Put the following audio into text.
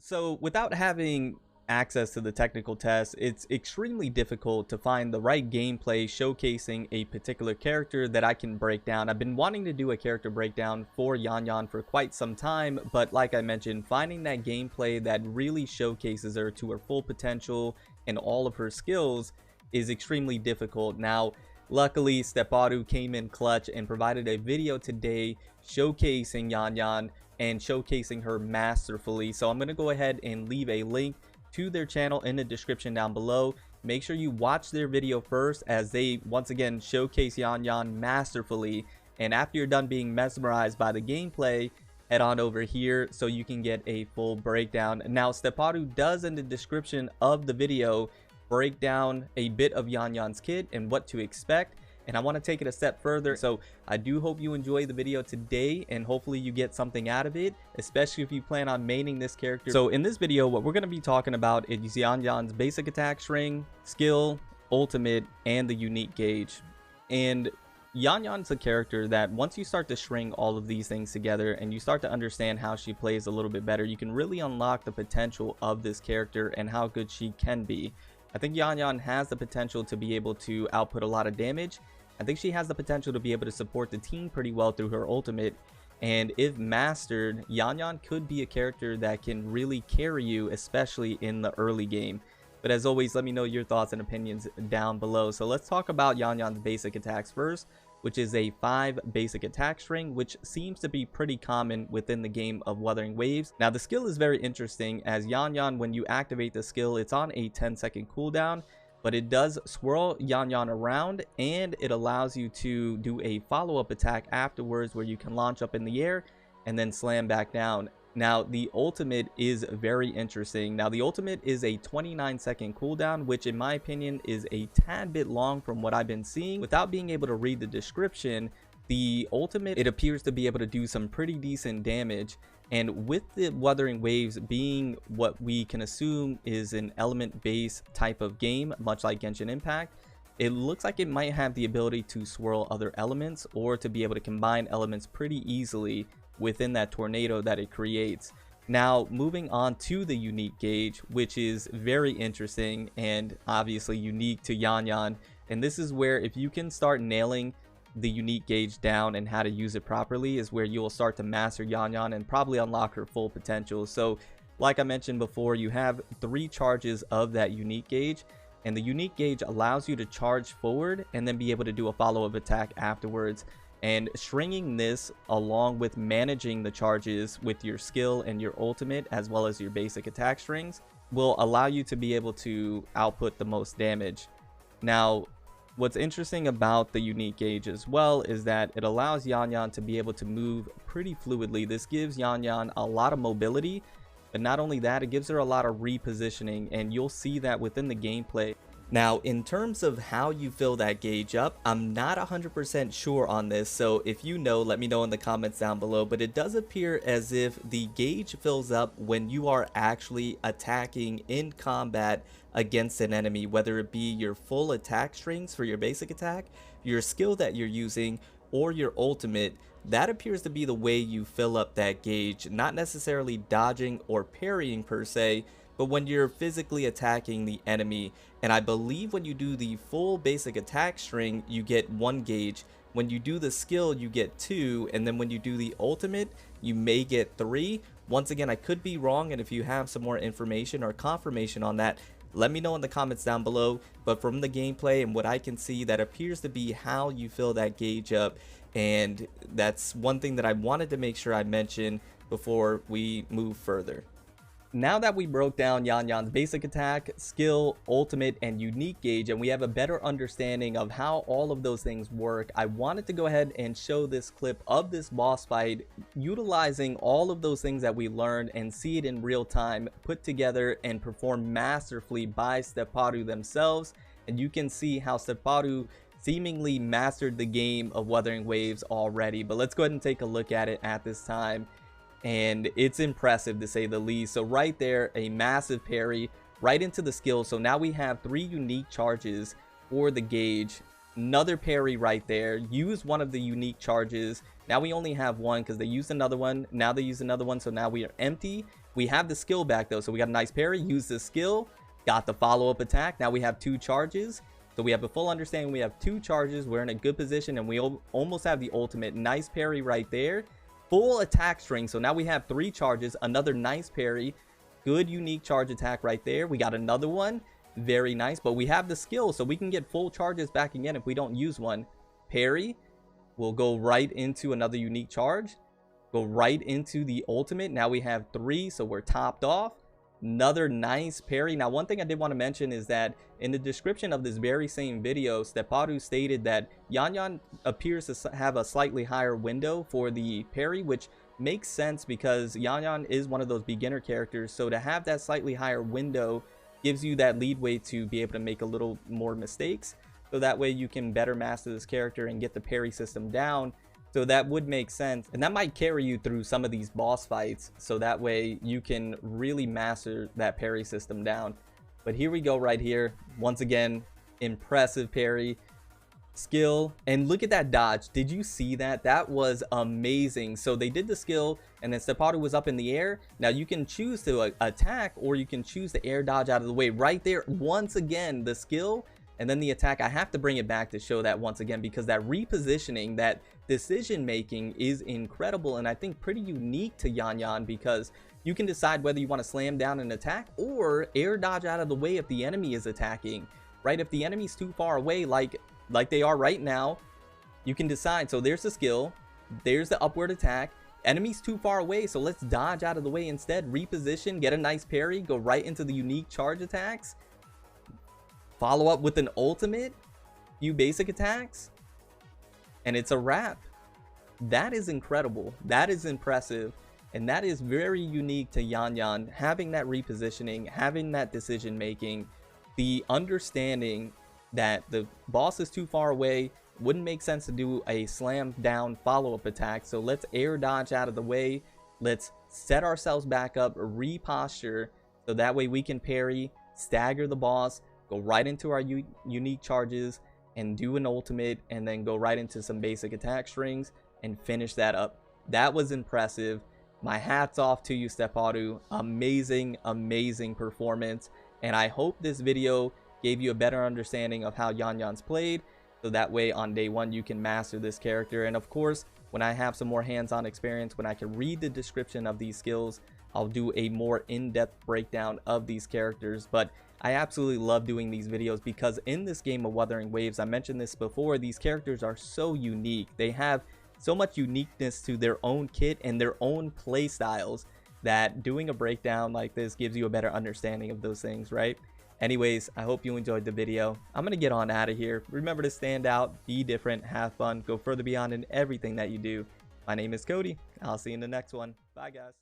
So without having access to the technical test, it's extremely difficult to find the right gameplay showcasing a particular character that I can break down. I've been wanting to do a character breakdown for Yanyan for quite some time, but like I mentioned, finding that gameplay that really showcases her to her full potential and all of her skills is extremely difficult. Now, luckily, Steparu came in clutch and provided a video today showcasing Yanyan and showcasing her masterfully. So I'm going to go ahead and leave a link to their channel in the description down below. Make sure you watch their video first, as they once again showcase Yanyan masterfully, and after you're done being mesmerized by the gameplay, head on over here so you can get a full breakdown. Now, Steparu does in the description of the video break down a bit of Yanyan's kit and what to expect, and I want to take it a step further. So I do hope you enjoy the video today, and hopefully you get something out of it, especially if you plan on maining this character. So in this video, what we're going to be talking about is Yanyan's basic attack string, skill, ultimate, and the unique gauge. And Yanyan's a character that once you start to string all of these things together and you start to understand how she plays a little bit better, you can really unlock the potential of this character and how good she can be. I think Yanyan has the potential to be able to output a lot of damage. I think she has the potential to be able to support the team pretty well through her ultimate. And if mastered, Yanyan could be a character that can really carry you, especially in the early game. But as always, let me know your thoughts and opinions down below. So let's talk about Yanyan's basic attacks first, which is a 5 basic attack string, which seems to be pretty common within the game of Wuthering Waves. Now, the skill is very interesting, as Yanyan, when you activate the skill, it's on a 10-second cooldown, but it does swirl Yanyan around, and it allows you to do a follow-up attack afterwards where you can launch up in the air and then slam back down. Now, the ultimate is very interesting. Now, the ultimate is a 29-second cooldown, which in my opinion is a tad bit long from what I've been seeing. Without being able to read the description, the ultimate, it appears to be able to do some pretty decent damage. And with the Wuthering Waves being what we can assume is an element-based type of game, much like Genshin Impact, it looks like it might have the ability to swirl other elements or to be able to combine elements pretty easily within that tornado that it creates. Now, moving on to the unique gauge, which is very interesting and obviously unique to Yanyan. And this is where, if you can start nailing the unique gauge down and how to use it properly, is where you will start to master Yanyan and probably unlock her full potential. So like I mentioned before, you have 3 charges of that unique gauge, and the unique gauge allows you to charge forward and then be able to do a follow-up attack afterwards. And stringing this along with managing the charges with your skill and your ultimate, as well as your basic attack strings, will allow you to be able to output the most damage. Now, what's interesting about the unique gauge as well is that it allows Yanyan to be able to move pretty fluidly. This gives Yanyan a lot of mobility, but not only that, it gives her a lot of repositioning, and you'll see that within the gameplay. Now, in terms of how you fill that gauge up, I'm not 100% sure on this, so if you know, let me know in the comments down below, but it does appear as if the gauge fills up when you are actually attacking in combat against an enemy, whether it be your full attack strings for your basic attack, your skill that you're using, or your ultimate. That appears to be the way you fill up that gauge, not necessarily dodging or parrying per se, but when you're physically attacking the enemy. And I believe when you do the full basic attack string, you get 1 gauge. When you do the skill, you get 2, and then when you do the ultimate, you may get 3. Once again, I could be wrong, and if you have some more information or confirmation on that, let me know in the comments down below. But from the gameplay and what I can see, that appears to be how you fill that gauge up, and that's one thing that I wanted to make sure I mention before we move further. Now that we broke down Yanyan's basic attack, skill, ultimate, and unique gauge, and we have a better understanding of how all of those things work, I wanted to go ahead and show this clip of this boss fight utilizing all of those things that we learned and see it in real time put together and performed masterfully by Steparu themselves. And you can see how Steparu seemingly mastered the game of Wuthering Waves already. But let's go ahead and take a look at it at this time. And it's impressive to say the least. So right there, a massive parry right into the skill. So now we have 3 unique charges for the gauge. Another parry right there. Use one of the unique charges. Now we only have 1 because they used another one. Now they use another one. So now we are empty. We have the skill back though, so we got a nice parry, use the skill, got the follow-up attack. Now we have 2 charges. So we have a full understanding. We have 2 charges. We're in a good position, and we almost have the ultimate. Nice parry right there. Full attack string. So now we have 3 charges. Another nice parry. Good unique charge attack right there. We got another one. Very nice. But we have the skill, so we can get full charges back again if we don't use one. Parry. We'll go right into another unique charge. Go right into the ultimate. Now we have 3, so we're topped off. Another nice parry. Now, one thing I did want to mention is that in the description of this very same video, Steparu stated that Yanyan appears to have a slightly higher window for the parry, which makes sense because Yanyan is one of those beginner characters. So to have that slightly higher window gives you that leadway to be able to make a little more mistakes. So that way you can better master this character and get the parry system down. So that would make sense, and that might carry you through some of these boss fights, so that way you can really master that parry system down. But here we go right here. Once again, impressive parry, skill, and look at that dodge. Did you see that? That was amazing. So they did the skill, and then Steparu was up in the air. Now you can choose to attack, or you can choose to air dodge out of the way. Right there, once again, the skill and then the attack. I have to bring it back to show that once again, because that repositioning, that decision making is incredible, and I think pretty unique to Yanyan, because you can decide whether you want to slam down an attack or air dodge out of the way if the enemy is attacking, right? If the enemy's too far away, like they are right now, you can decide. So there's the skill, there's the upward attack. Enemy's too far away, so let's dodge out of the way instead, reposition, get a nice parry, go right into the unique charge attacks, follow up with an ultimate, few basic attacks, and it's a wrap. That is incredible. That is impressive. And that is very unique to Yanyan, having that repositioning, having that decision making, the understanding that the boss is too far away, wouldn't make sense to do a slam down follow-up attack. So let's air dodge out of the way. Let's set ourselves back up, reposture, so that way we can parry, stagger the boss, go right into our unique charges and do an ultimate, and then go right into some basic attack strings and finish that up. That was impressive. My hat's off to you, Steparu. Amazing, amazing performance. And I hope this video gave you a better understanding of how Yanyan's played, so that way on day 1 you can master this character. And of course, when I have some more hands-on experience, when I can read the description of these skills, I'll do a more in-depth breakdown of these characters. But I absolutely love doing these videos because in this game of Wuthering Waves, I mentioned this before, these characters are so unique. They have so much uniqueness to their own kit and their own play styles that doing a breakdown like this gives you a better understanding of those things, right? Anyways, I hope you enjoyed the video. I'm going to get on out of here. Remember to stand out, be different, have fun, go further beyond in everything that you do. My name is Cody. I'll see you in the next one. Bye, guys.